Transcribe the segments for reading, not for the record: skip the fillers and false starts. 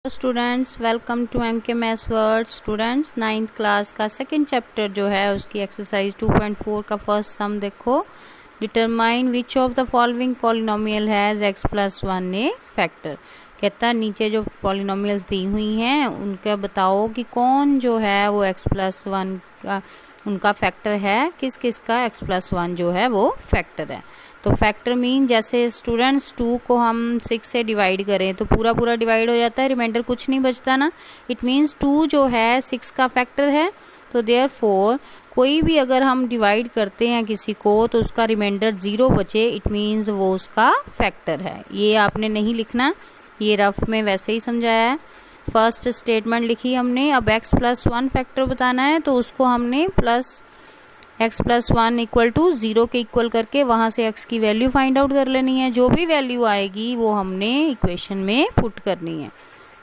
Students welcome to M के maths word. Students 9th class का second chapter जो है उसकी एक्सरसाइज 2.4 का फर्स्ट सम देखो। Determine which of the following polynomial has x plus 1 A factor. कहता है नीचे जो पॉलिनोमियल्स दी हुई हैं उनका बताओ कि कौन जो है वो x प्लस 1 का उनका फैक्टर है, किस किस का x प्लस 1 जो है वो फैक्टर है। तो फैक्टर मीन जैसे स्टूडेंट्स 2 को हम 6 से डिवाइड करें तो पूरा पूरा डिवाइड हो जाता है, रिमाइंडर कुछ नहीं बचता ना। इट मीन्स 2 जो है 6 का फैक्टर है। तो देयरफॉर कोई भी अगर हम डिवाइड करते हैं किसी को तो उसका रिमाइंडर 0 बचे, इट मीन्स वो उसका फैक्टर है। ये आपने नहीं लिखना, ये रफ में वैसे ही समझाया है। फर्स्ट स्टेटमेंट लिखी हमने, अब x प्लस 1 फैक्टर बताना है तो उसको हमने plus x plus 1 equal to 0 के इक्वल करके वहां से x की वैल्यू फाइंड आउट कर लेनी है। जो भी वैल्यू आएगी वो हमने इक्वेशन में पुट करनी है।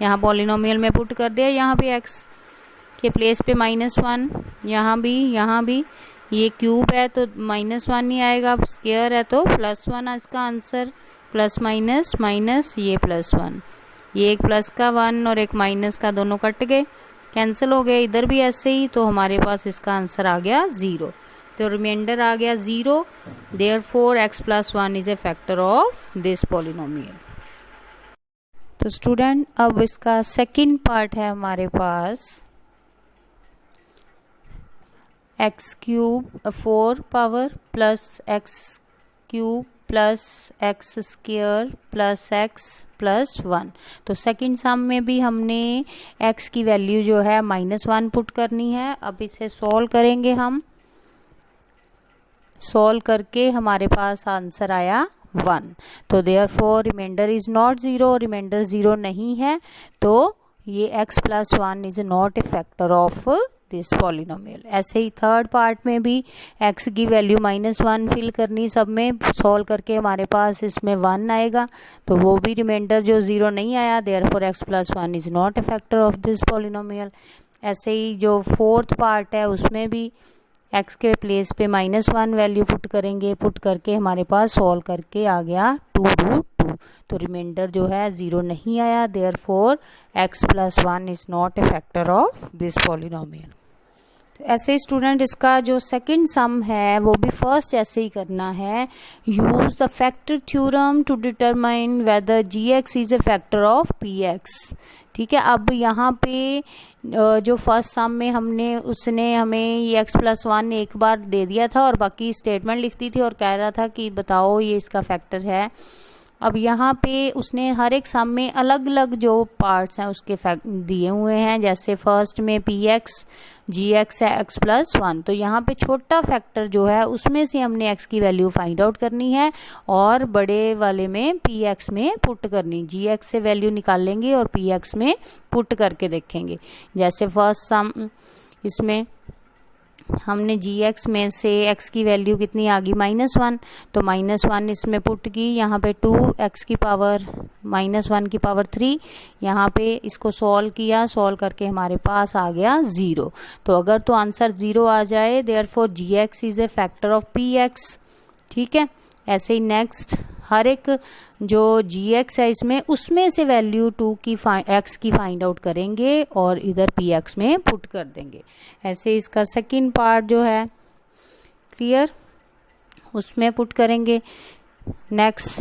यहाँ पॉलिनोमियल में पुट कर दिया, यहाँ पे x के प्लेस पे -1, यहाँ भी ये क्यूब है तो -1 नहीं आएगा, स्क्वायर है तो +1 इसका आंसर, प्लस माइनस माइनस ये +1, ये एक प्लस का 1 और एक माइनस का दोनों कट गए, कैंसिल हो गए। इधर भी ऐसे ही, तो हमारे पास इसका आंसर आ गया 0। तो रिमाइंडर आ गया 0। Therefore x plus 1 is a factor of this polynomial. तो स्टूडेंट अब इसका सेकंड पार्ट है हमारे पास x cube 4 power plus x cube plus x square plus x plus 1। तो सेकंड सम में भी हमने x की वैल्यू जो है -1 पुट करनी है। अब इसे सॉल्व करेंगे हम, सॉल्व करके हमारे पास आंसर आया 1। तो therefore reminder is not 0, reminder 0 नहीं है, तो ये x plus 1 is not a factor of this polynomial. ऐसे ही थर्ड पार्ट में भी x की वैल्यू -1 फिल करनी, सब में सॉल्व करके हमारे पास इसमें 1 आएगा, तो वो भी रिमाइंडर जो 0 नहीं आया, therefore x plus 1 is not a factor of this polynomial. ऐसे ही जो फोर्थ पार्ट है उसमें भी x के प्लेस पे -1 वैल्यू पुट करेंगे, पुट करके हमारे पास सॉल्व करके आ गया 2√2। तो रिमाइंडर जो है 0 नहीं आया, therefore x plus 1 is not a factor of this polynomial. ऐसे स्टूडेंट इसका जो सेकंड सम है वो भी फर्स्ट ऐसे ही करना है। Use the factor theorem to determine whether gx is a factor of px। ठीक है, अब यहाँ पे जो फर्स्ट सम में हमने उसने हमें ये x प्लस 1 एक बार दे दिया था और बाकी स्टेटमेंट लिखती थी और कह रहा था कि बताओ ये इसका फैक्टर है। अब यहाँ पे उसने हर एक सम में अलग अलग जो पार्ट्स हैं उसके दिए हुए हैं, जैसे फर्स्ट में px gx है x प्लस 1। तो यहाँ पे छोटा फैक्टर जो है उसमें से हमने x की वैल्यू फाइंड आउट करनी है और बड़े वाले में px में पुट करनी, gx से वैल्यू निकाल लेंगे और px में पुट करके देखेंगे। जैसे फर्स्ट सम इसमें हमने gx में से x की वैल्यू कितनी आ गई -1, तो -1 इसमें पुट की, यहाँ पे 2x की पावर -1 की पावर 3, यहाँ पे इसको सॉल्व किया, सॉल्व करके हमारे पास आ गया 0। तो अगर तो आंसर 0 आ जाए, therefore gx is a factor of px। ठीक है, ऐसे ही नेक्स्ट हर एक जो gx है इसमें उसमें से वैल्यू x की फाइंड आउट करेंगे और इधर px में पुट कर देंगे। ऐसे इसका सेकंड पार्ट जो है क्लियर, उसमें पुट करेंगे। नेक्स्ट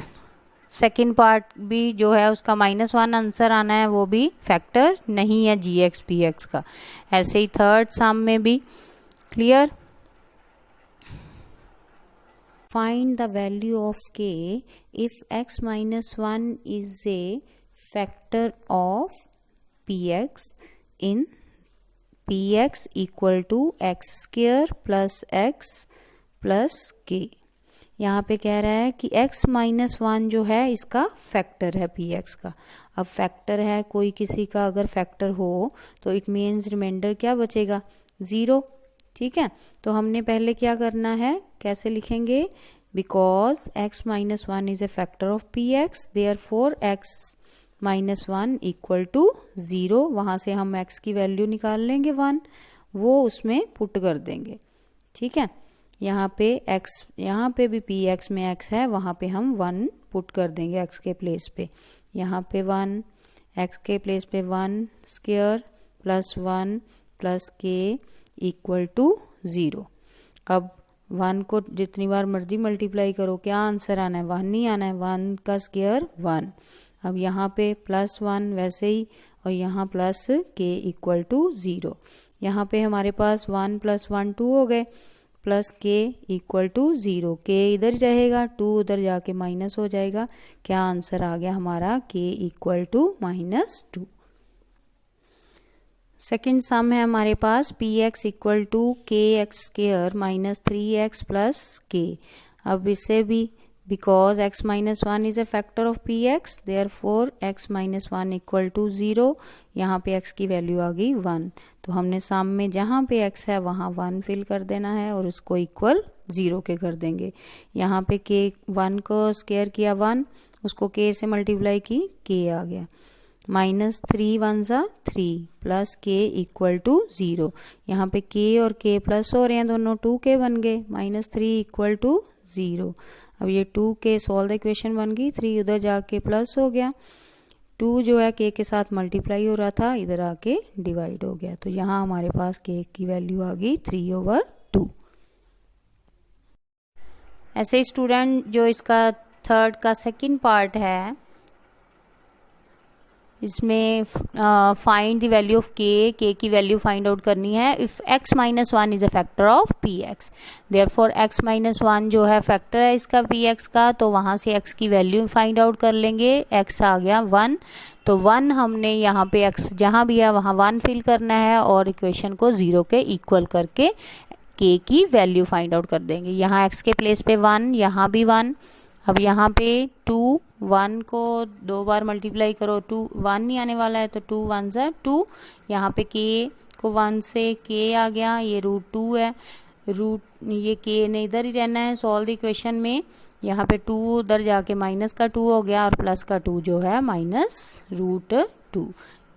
सेकंड पार्ट भी जो है उसका -1 आंसर आना है, वो भी फैक्टर नहीं है gx px का। ऐसे ही थर्ड सम में भी clear. Find the value of k if x minus 1 is a factor of px in px equal to x square plus x plus k। यहाँ पे कह रहा है कि x माइनस 1 जो है इसका फैक्टर है px का। अब फैक्टर है कोई किसी का अगर फैक्टर हो तो इट मीन्स रिमाइंडर क्या बचेगा 0। ठीक है, तो हमने पहले क्या करना है, कैसे लिखेंगे, because x minus 1 is a factor of px, therefore x minus 1 equal to 0। वहाँ से हम x की वैल्यू निकाल लेंगे 1, वो उसमें पुट कर देंगे। ठीक है, यहाँ पे x, यहाँ पे भी px में x है, वहाँ पे हम 1 पुट कर देंगे x के प्लेस पे, यहाँ पे 1, एक्स के प्लेस पे 1 स्क्वायर प्लस 1 प्लस के इक्वल टू 0। अब 1 को जितनी बार मर्जी मल्टीप्लाई करो, क्या आंसर आना है? 1 नहीं आना है, 1 का स्क्वायर 1। अब यहाँ पे प्लस 1 वैसे ही, और यहाँ प्लस के इक्वल टू 0। यहाँ पे हमारे पास 1 प्लस 1 2 हो गए, प्लस के इक्वल टू 0। के इधर रहेगा, 2 उधर जाके माइनस हो जाएगा। क्या आंसर आ गया हमारा? के इक्वल टू -2। सेकेंड सम है हमारे पास P X equal to K X square minus 3x plus K. अब इसे भी because x minus 1 is a factor of P X, therefore x minus 1 equal to 0। यहाँ पे x की value आ गई 1, तो हमने सम में जहाँ पे x है वहाँ 1 फिल कर देना है और उसको इक्वल 0 के कर देंगे। यहाँ पे k 1 को स्क्वायर किया 1, उसको k से मल्टीप्लाई की k आ गया। -3 1 सा 3 प्लस के इक्वल टू 0। यहाँ पे k और k प्लस हो रहे हैं, दोनों 2k बन गए। -3 इक्वल टू 0। अब ये 2k सॉल्व द इक्वेशन बन गई, 3 उधर जाके प्लस हो गया, 2 जो है k के साथ मल्टीप्लाई हो रहा था इधर आके डिवाइड हो गया। तो यहाँ हमारे पास k की वैल्यू आ गई 3/2। ऐसे ही स्टूडेंट जो इसका थर्ड का सेकंड पार्ट है, इसमें फाइंड द वैल्यू ऑफ के की वैल्यू फाइंड आउट करनी है if x minus 1 is a factor of P x. Therefore x minus 1 जो है फैक्टर है इसका पी एक्स का, तो वहां से x की वैल्यू फाइंड आउट कर लेंगे। x आ गया 1, तो 1 हमने यहाँ पे x जहाँ भी है वहाँ 1 फिल करना है और इक्वेशन को 0 के इक्वल करके k की वैल्यू फाइंड आउट कर देंगे। यहाँ x के प्लेस पे 1, यहाँ भी 1। अब यहाँ पे 2, 1 को 2 बार मल्टीप्लाई करो, 2 1 नहीं आने वाला है, तो 2 1 ज़ा 2। यहाँ पे k को 1 से k आ गया, ये √2 है, ये k ने इधर ही रहना है सॉल्व द इक्वेशन में। यहाँ पे 2 उधर जाके माइनस का 2 हो गया और प्लस का 2 जो है -√2,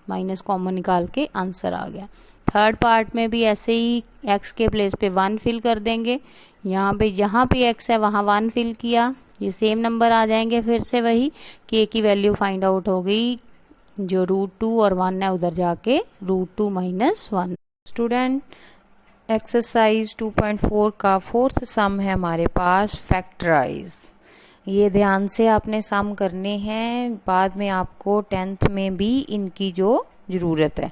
माइनस कॉमन निकाल के आंसर आ गया। थर्ड पार्ट में भी ऐसे ही x के प्लेस पे 1 फिल कर देंगे। यहाँ पे जहाँ पे x है वहाँ 1 फिल किया, ये सेम नंबर आ जाएंगे। फिर से वही k की वैल्यू फाइंड आउट हो गई, जो √2 और 1 है उधर जाके √2 - 1। स्टूडेंट एक्सरसाइज 2.4 का फोर्थ सम है हमारे पास फैक्टराइज। ये ध्यान से आपने सम करने हैं, बाद में आपको 10th में भी इनकी जो ज़रूरत है,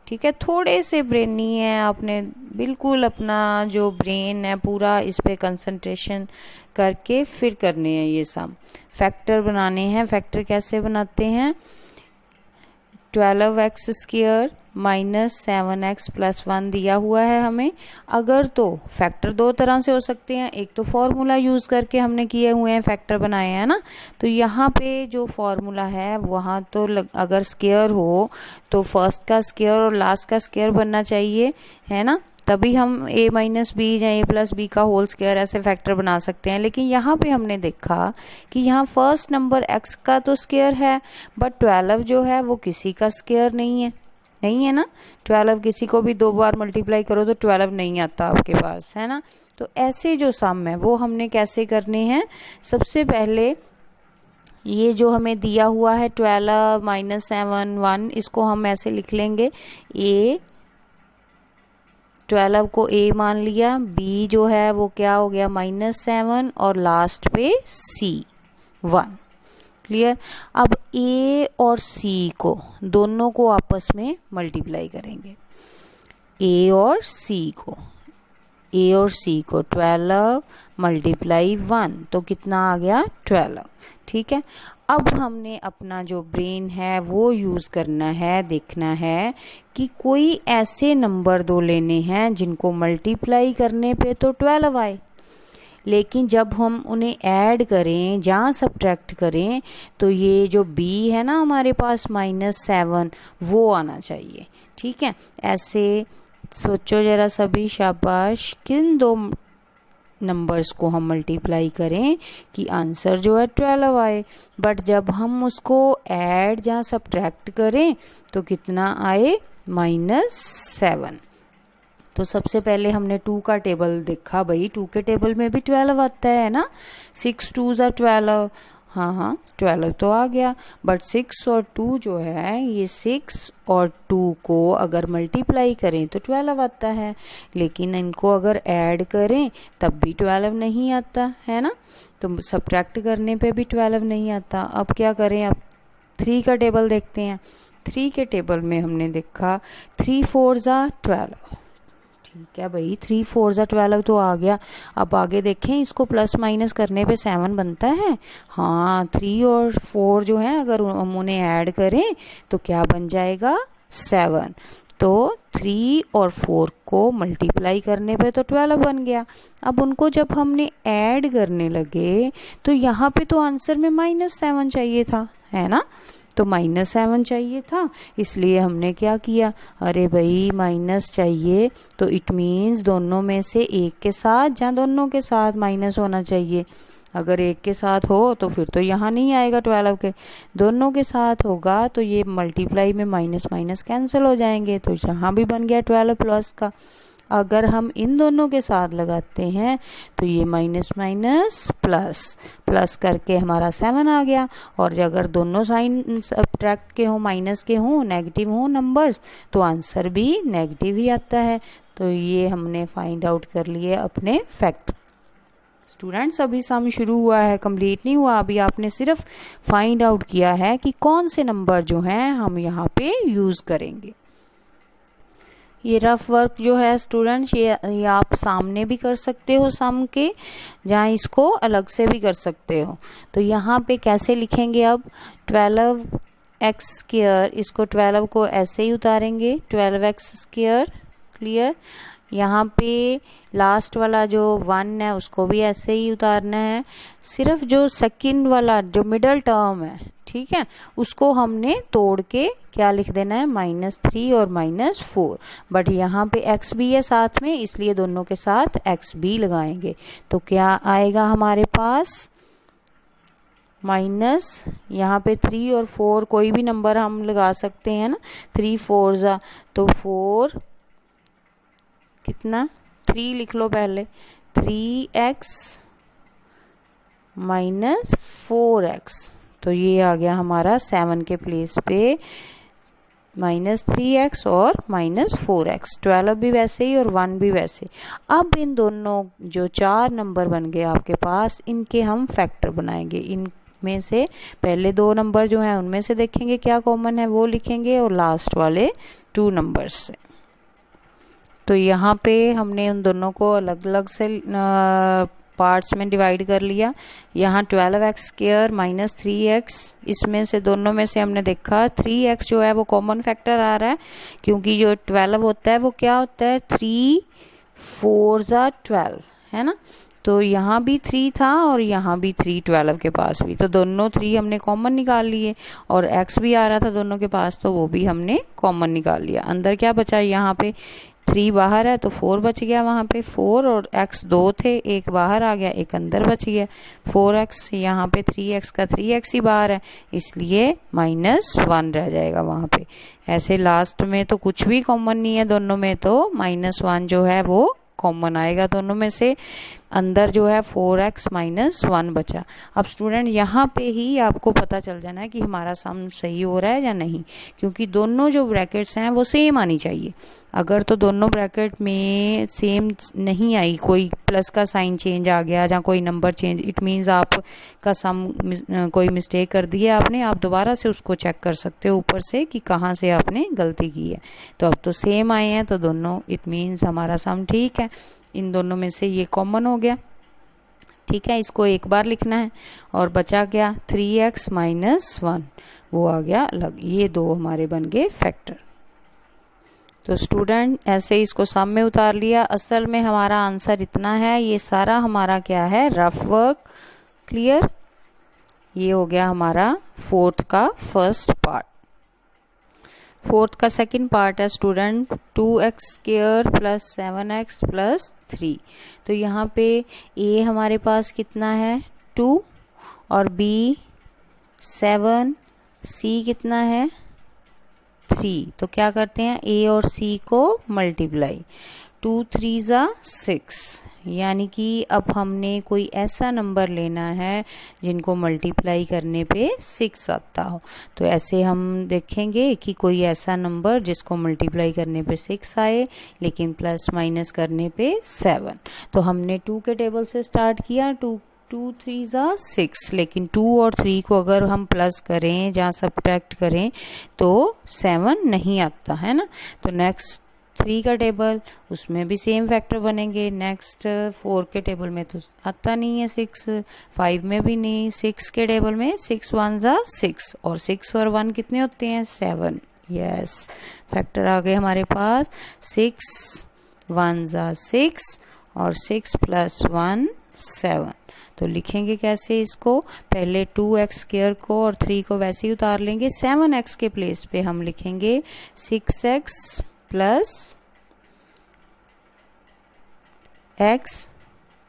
ठीक है। थोड़े से ब्रेनी है, आपने बिल्कुल अपना जो ब्रेन है पूरा इस पे कंसंट्रेशन करके फिर करने हैं ये सम। फैक्टर बनाने हैं। फैक्टर कैसे बनाते हैं? 12x square minus 7x plus 1 दिया हुआ है हमें। अगर तो फैक्टर दो तरह से हो सकते हैं, एक तो फॉर्मूला यूज़ करके हमने किए हुए हैं फैक्टर बनाए हैं ना, तो यहाँ पे जो फॉर्मूला है वहाँ तो अगर स्क्वायर हो तो फर्स्ट का स्क्वायर और लास्ट का स्क्वायर बनना चाहिए, है ना, तभी हम a माइनस बी या a प्लस बी का होल स्क्वायर ऐसे फैक्टर बना सकते हैं। लेकिन यहाँ पे हमने देखा कि यहाँ फर्स्ट नंबर x का तो स्क्वायर है, बट 12 जो है वो किसी का स्क्वायर नहीं है ना। 12 किसी को भी 2 बार मल्टीप्लाई करो तो 12 नहीं आता आपके पास, है ना। तो ऐसे जो सम है वो हमने कैसे करने हैं? सबसे पहले ये जो हमें दिया हुआ है 12 - 7 1, इसको हम ऐसे लिख लेंगे, a 12 को a मान लिया, b जो है वो क्या हो गया -7 और लास्ट पे c 1। क्लियर? अब a और c को दोनों को आपस में मल्टीप्लाई करेंगे। a और c को 12 मल्टीप्लाई 1, तो कितना आ गया 12। ठीक है। अब हमने अपना जो ब्रेन है वो यूज़ करना है, देखना है कि कोई ऐसे नंबर दो लेने हैं जिनको मल्टीप्लाई करने पे तो 12 आए, लेकिन जब हम उन्हें ऐड करें जहाँ सब्ट्रैक्ट करें तो ये जो b है ना हमारे पास -7 वो आना चाहिए। ठीक है। ऐसे सोचो जरा सभी, शाबाश, किन दो नंबर्स को हम मल्टीप्लाई करें कि आंसर जो है 12 आए, बट जब हम उसको ऐड जहाँ सब्ट्रैक्ट करें तो कितना आए -7। तो सबसे पहले हमने 2 का टेबल देखा, भाई 2 के टेबल में भी 12 आता है ना, 6 2 ज़ा 12, हाँ हाँ 12 तो आ गया, बट 6 और 2 जो है, ये 6 और 2 को अगर मल्टीप्लाई करें तो 12 आता है, लेकिन इनको अगर ऐड करें तब भी 12 नहीं आता है ना, तो सब्ट्रैक्ट करने पे भी 12 नहीं आता। अब क्या करें, अब 3 का टेबल देखते हैं। 3 के टेबल में हमने देखा 3 4 ज़ा 12, ठीक है भाई 3 4 ज़ा 12 तो आ गया। अब आगे देखें, इसको प्लस माइनस करने पे 7 बनता है। हाँ 3 और 4 जो है अगर हम उन्हें ऐड करें तो क्या बन जाएगा, 7। तो 3 और 4 को मल्टीप्लाई करने पे तो 12 बन गया। अब उनको जब हमने ऐड करने लगे तो यहाँ पे तो आंसर में -7 चाहिए था, है ना, तो -7 चाहिए था, इसलिए हमने क्या किया, अरे भाई माइनस चाहिए तो इट मीन्स दोनों में से एक के साथ या दोनों के साथ माइनस होना चाहिए। अगर एक के साथ हो तो फिर तो यहाँ नहीं आएगा 12 के, दोनों के साथ होगा तो ये मल्टीप्लाई में माइनस माइनस कैंसिल हो जाएंगे, तो यहाँ भी बन गया 12 प्लस का। अगर हम इन दोनों के साथ लगाते हैं तो ये माइनस माइनस प्लस, प्लस करके हमारा 7 आ गया। और अगर दोनों साइन सब्ट्रैक्ट के हों, माइनस के हों, नेगेटिव हों नंबर्स, तो आंसर भी नेगेटिव ही आता है। तो ये हमने फाइंड आउट कर लिए अपने फैक्ट। स्टूडेंट्स अभी सम शुरू हुआ है, कंप्लीट नहीं हुआ, अभी आपने सिर्फ फाइंड आउट किया है कि कौन से नंबर जो हैं हम यहाँ पे यूज़ करेंगे। ये रफ वर्क जो है स्टूडेंट्स, ये आप सामने भी कर सकते हो सम के, जहाँ इसको अलग से भी कर सकते हो। तो यहाँ पे कैसे लिखेंगे, अब 12x², इसको 12 को ऐसे ही उतारेंगे, 12x², क्लियर। यहाँ पे लास्ट वाला जो 1 है उसको भी ऐसे ही उतारना है, सिर्फ जो सेकंड वाला जो मिडल टर्म है, ठीक है, उसको हमने तोड़ के क्या लिख देना है, -3 और -4। बट यहाँ पे x भी है साथ में, इसलिए दोनों के साथ x भी लगाएंगे, तो क्या आएगा हमारे पास माइनस, यहाँ पे 3 और 4 कोई भी नंबर हम लगा सकते हैं ना, 3 4 ज़ा तो 4 कितना, 3 लिख लो पहले, 3x -4x, तो ये आ गया हमारा 7 के प्लेस पे -3x और -4x, 12 भी वैसे ही और 1 भी वैसे। अब इन दोनों जो 4 नंबर बन गए आपके पास, इनके हम फैक्टर बनाएंगे। इनमें से पहले 2 नंबर जो हैं उनमें से देखेंगे क्या कॉमन है वो लिखेंगे, और लास्ट वाले 2 नंबर्स से। तो यहाँ पे हमने उन दोनों को अलग अलग से पार्ट्स में डिवाइड कर लिया। यहाँ 12x² -3x, इसमें से दोनों में से हमने देखा 3x जो है वो कॉमन फैक्टर आ रहा है, क्योंकि जो 12 होता है वो क्या होता है, 3 4 ज़ा 12, है ना, तो यहाँ भी 3 था और यहाँ भी 3 12 के पास भी, तो दोनों 3 हमने कॉमन निकाल लिए, और x भी आ रहा था दोनों के पास, तो वो भी हमने कॉमन निकाल लिया। अंदर क्या बचा, यहाँ पे 3 बाहर है तो 4 बच गया, वहाँ पे 4 और x 2 थे, एक बाहर आ गया, एक अंदर बच गया 4x, यहाँ पे 3x का 3x ही बाहर है, इसलिए -1 रह जाएगा वहाँ पे। ऐसे लास्ट में तो कुछ भी कॉमन नहीं है दोनों में, तो -1 जो है वो कॉमन आएगा दोनों में से। अंदर जो है 4x -1 बचा। अब स्टूडेंट यहाँ पे ही आपको पता चल जाना है कि हमारा सम सही हो रहा है या नहीं, क्योंकि दोनों जो ब्रैकेट्स हैं वो सेम आनी चाहिए। अगर तो दोनों ब्रैकेट में सेम नहीं आई, कोई प्लस का साइन चेंज आ गया या कोई नंबर चेंज, इट मीन्स आपका सम कोई मिस्टेक कर दी है आपने, आप दोबारा से उसको चेक कर सकते हो ऊपर से कि कहाँ से आपने गलती की है। तो अब तो सेम आए हैं तो दोनों, इट मीन्स हमारा सम ठीक है, इन दोनों में से ये कॉमन हो गया, ठीक है। इसको एक बार लिखना है और बचा क्या 3x -1, वो आ गया अलग। ये 2 हमारे बन गए फैक्टर। तो स्टूडेंट ऐसे ही इसको सम में उतार लिया। असल में हमारा आंसर इतना है, ये सारा हमारा क्या है, रफ वर्क, क्लियर। ये हो गया हमारा 4th का फर्स्ट पार्ट। 4th का सेकंड पार्ट है स्टूडेंट 2x² + 7x + 3। तो यहाँ पे a हमारे पास कितना है 2 और b 7, c कितना है 3। तो क्या करते हैं a और c को मल्टीप्लाई, 2 3 ज़ा 6, यानी कि अब हमने कोई ऐसा नंबर लेना है जिनको मल्टीप्लाई करने पे 6 आता हो। तो ऐसे हम देखेंगे कि कोई ऐसा नंबर जिसको मल्टीप्लाई करने पे 6 आए लेकिन प्लस माइनस करने पे 7। तो हमने 2 के टेबल से स्टार्ट किया, 2 3 ज़ा 6, लेकिन 2 और 3 को अगर हम प्लस करें या सब्ट्रैक्ट करें तो 7 नहीं आता है ना। तो नेक्स्ट 3 का टेबल, उसमें भी सेम फैक्टर बनेंगे। नेक्स्ट 4 के टेबल में तो आता नहीं है 6, 5 में भी नहीं, 6 के टेबल में 6 1 ज़ा 6 और 6 और 1 कितने होते हैं 7। यस, फैक्टर आ गए हमारे पास 6 1 ज़ा 6 और 6 + 1 7। तो लिखेंगे कैसे इसको, पहले 2x² को और 3 को वैसे ही उतार लेंगे। 7x के प्लेस पे हम लिखेंगे 6x + x,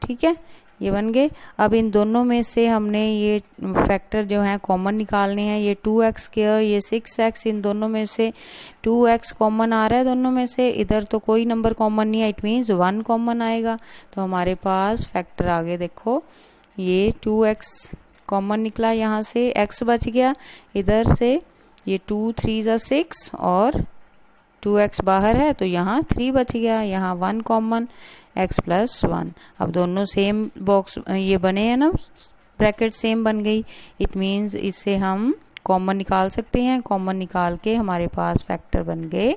ठीक है, ये बन गए। अब इन दोनों में से हमने ये फैक्टर जो है कॉमन निकालने हैं। ये 2x², ये 6x, इन दोनों में से 2x कॉमन आ रहा है दोनों में से। इधर तो कोई नंबर कॉमन नहीं है, इट मीन्स 1 कॉमन आएगा। तो हमारे पास फैक्टर आगे देखो, ये 2x कॉमन निकला, यहाँ से x बच गया, इधर से ये 2 3 ज़ा 6 और 2x बाहर है तो यहाँ 3 बच गया, यहाँ 1 कॉमन, x + 1। अब दोनों सेम बॉक्स ये बने हैं ना, ब्रैकेट सेम बन गई, इट मीन्स इससे हम कॉमन निकाल सकते हैं। कॉमन निकाल के हमारे पास फैक्टर बन गए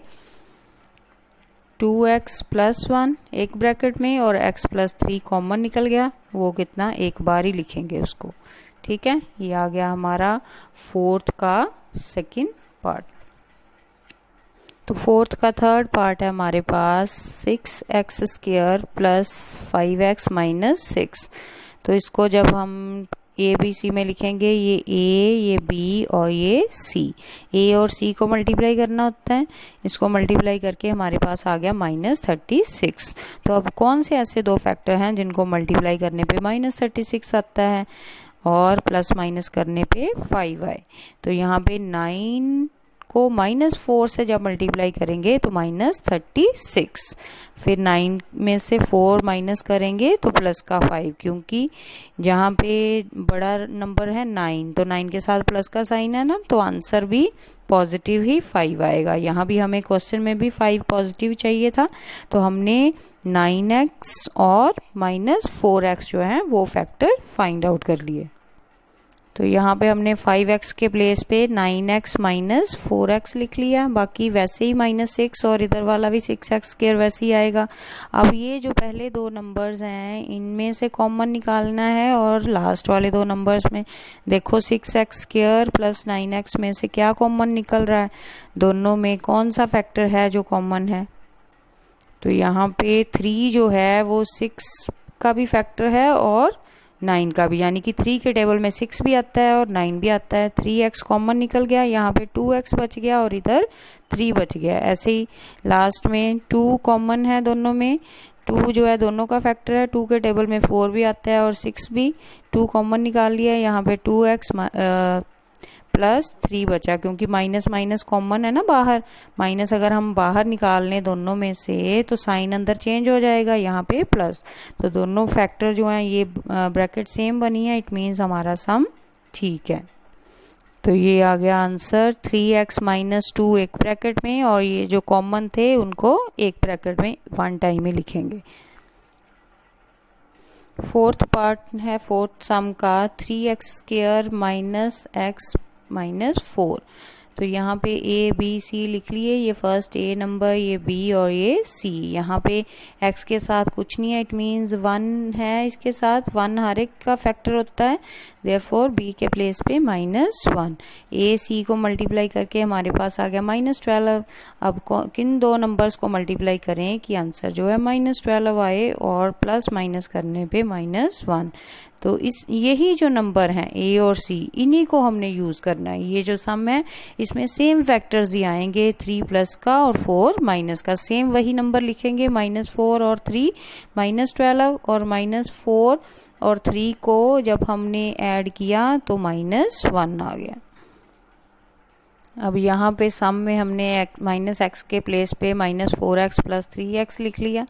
2x + 1 एक ब्रैकेट में और x + 3 कॉमन निकल गया, वो कितना एक बार ही लिखेंगे उसको, ठीक है। ये आ गया हमारा 4th का सेकंड पार्ट। तो 4th का थर्ड पार्ट है हमारे पास 6x² + 5x - 6। तो इसको जब हम ABC में लिखेंगे, ये A, ये B और ये C, A और C को मल्टीप्लाई करना होता है। इसको मल्टीप्लाई करके हमारे पास आ गया -36। तो अब कौन से ऐसे दो फैक्टर हैं जिनको मल्टीप्लाई करने पे -36 आता है और प्लस माइनस करने पे 5 आए। तो यहाँ पे 9 को -4 से जब मल्टीप्लाई करेंगे तो -36, फिर 9 में से 4 माइनस करेंगे तो प्लस का 5, क्योंकि जहाँ पे बड़ा नंबर है 9 तो 9 के साथ प्लस का साइन है ना, तो आंसर भी पॉजिटिव ही 5 आएगा। यहाँ भी हमें क्वेश्चन में भी 5 पॉजिटिव चाहिए था, तो हमने 9x और -4x जो है वो फैक्टर फाइंड आउट कर लिए। तो यहाँ पे हमने 5x के प्लेस पे 9x - 4x लिख लिया, बाकी वैसे ही -6 और इधर वाला भी 6x² वैसे ही आएगा। अब ये जो पहले दो नंबर्स हैं इनमें से कॉमन निकालना है और लास्ट वाले दो नंबर्स में देखो 6x² + 9x में से क्या कॉमन निकल रहा है, दोनों में कौन सा फैक्टर है जो कॉमन है। तो यहाँ पे 3 जो है वो 6 का भी फैक्टर है और 9 का भी, यानी कि 3 के टेबल में 6 भी आता है और 9 भी आता है। 3x कॉमन निकल गया, यहाँ पे 2x बच गया और इधर 3 बच गया। ऐसे ही लास्ट में 2 कॉमन है दोनों में, 2 जो है दोनों का फैक्टर है, 2 के टेबल में 4 भी आता है और 6 भी, 2 कॉमन निकाल लिया, यहाँ पे 2x + 3 बचा, क्योंकि माइनस कॉमन है ना बाहर, माइनस अगर हम बाहर निकाल लें दोनों में से तो साइन अंदर चेंज हो जाएगा, यहाँ पे प्लस। तो दोनों फैक्टर जो हैं ये ब्रैकेट सेम बनी है, इट मीन्स हमारा सम ठीक है। तो ये आ गया आंसर 3x - 2 एक ब्रैकेट में और ये जो कॉमन थे उनको एक ब्रैकेट में वन टाइम ही लिखेंगे। 4th पार्ट है 4th सम का 3x² - x - 4। तो यहाँ पे A B C लिख लिए, ये फर्स्ट A नंबर, ये B और ये C। यहाँ पे x के साथ कुछ नहीं है, इट मीन्स 1 है, इसके साथ 1 हर एक का फैक्टर होता है, देयरफॉर B के प्लेस पे -1। A C को मल्टीप्लाई करके हमारे पास आ गया -12। अब किन दो नंबर्स को मल्टीप्लाई करें कि आंसर जो है -12 आए और प्लस माइनस करने पे -1। तो इस यही जो नंबर हैं A और C इन्हीं को हमने यूज़ करना है। ये जो सम है इसमें सेम फैक्टर्स ही आएंगे, 3 प्लस का और 4 माइनस का, सेम वही नंबर लिखेंगे, -4 और 3 -12 और -4 और 3 को जब हमने ऐड किया तो -1 आ गया। अब यहाँ पे सम में हमने -x के प्लेस पे -4x + 3x लिख लिया।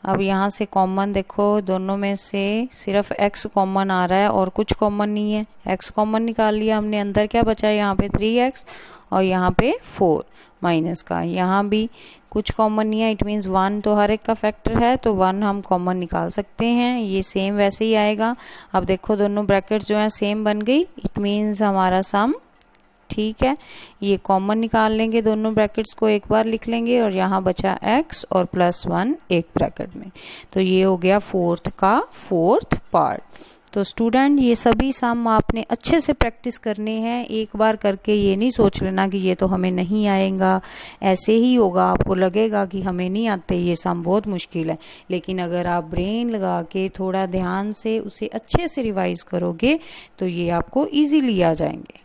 अब यहाँ से कॉमन देखो, दोनों में से सिर्फ x कॉमन आ रहा है और कुछ कॉमन नहीं है। x कॉमन निकाल लिया हमने, अंदर क्या बचा है यहाँ पे 3x और यहाँ पे 4 माइनस का, यहाँ भी कुछ कॉमन नहीं है, इट मीन्स 1 तो हर एक का फैक्टर है, तो 1 हम कॉमन निकाल सकते हैं। ये सेम वैसे ही आएगा। अब देखो दोनों ब्रैकेट्स जो हैं सेम बन गई, इट मीन्स हमारा सम ठीक है। ये कॉमन निकाल लेंगे, दोनों ब्रैकेट्स को एक बार लिख लेंगे और यहाँ बचा x और +1 एक ब्रैकेट में, तो ये हो गया फोर्थ का फोर्थ पार्ट। तो स्टूडेंट ये सभी सम आपने अच्छे से प्रैक्टिस करने हैं, एक बार करके ये नहीं सोच लेना कि ये तो हमें नहीं आएगा, ऐसे ही होगा, आपको लगेगा कि हमें नहीं आते, ये सम बहुत मुश्किल है। लेकिन अगर आप ब्रेन लगा के थोड़ा ध्यान से उसे अच्छे से रिवाइज करोगे तो ये आपको इजीली आ जाएंगे।